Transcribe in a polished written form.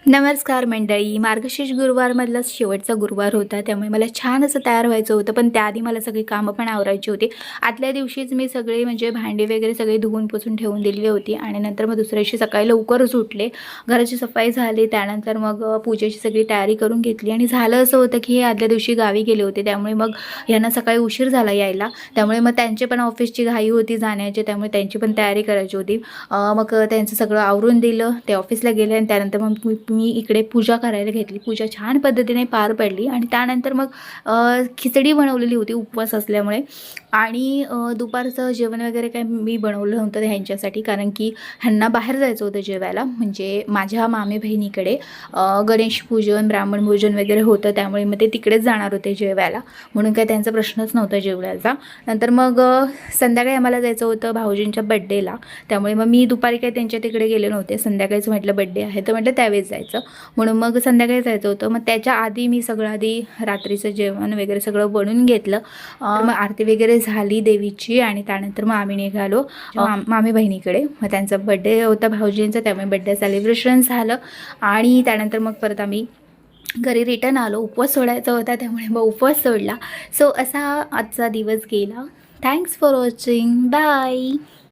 नमस्कार मंडळी. मार्गशीर्ष गुरुवारमधला शेवटचा गुरुवार होता, त्यामुळे मला छान असं तयार व्हायचं होतं. पण त्याआधी मला सगळी कामं पण आवरायची होती. आदल्या दिवशीच मी सगळे म्हणजे भांडी वगैरे सगळे धुवून पुसून ठेवून दिलेली होती आणि नंतर मग दुसऱ्या दिवशी सकाळी लवकरच उठले. घराची सफाई झाली, त्यानंतर मग पूजेची सगळी तयारी करून घेतली आणि झालं असं होतं की हे आदल्या दिवशी गावी गेले होते, त्यामुळे मग यांना सकाळी उशीर झाला यायला. त्यामुळे मग त्यांचे पण ऑफिसची घाई होती जाण्याची, त्यामुळे त्यांची पण तयारी करायची होती. मग त्यांचं सगळं आवरून दिलं, ते ऑफिसला गेले आणि त्यानंतर मग मी इकडे पूजा करायला घेतली. पूजा छान पद्धतीने पार पडली आणि त्यानंतर मग खिचडी बनवलेली होती उपवास असल्यामुळे. आणि दुपारचं जेवण वगैरे काय मी बनवलं नव्हतं ह्यांच्यासाठी, कारण की ह्यांना बाहेर जायचं होतं जेवायला, म्हणजे माझ्या मामी बहिणीकडे गणेश पूजन ब्राह्मण भोजन वगैरे होतं, त्यामुळे मग ते तिकडेच जाणार होते जेवायला, म्हणून काय त्यांचा प्रश्नच नव्हता जेवण्याचा. नंतर मग संध्याकाळी आम्हाला जायचं होतं भाऊजींच्या बड्डेला, त्यामुळे मग मी दुपारी काही त्यांच्या तिकडे गेले नव्हते. संध्याकाळीच म्हटलं बड्डे आहे तर म्हटलं त्यावेळेस जायचं, म्हणून मग संध्याकाळी जायचं होतं. मग त्याच्या आधी मी सगळं आधी रात्रीचं जेवण वगैरे सगळं बनवून घेतलं. मग आरती वगैरे झाली देवीची आणि त्यानंतर मग आम्ही निघालो मामी बहिणीकडे. मग त्यांचा बड्डे होता भाऊजींचा, त्यामुळे बड्डे सेलिब्रेशन झालं आणि त्यानंतर मग परत आम्ही घरी रिटर्न आलो. उपवास सोडायचा होता, त्यामुळे मग उपवास सोडला. सो असा आजचा दिवस गेला. Thanks for watching. बाय.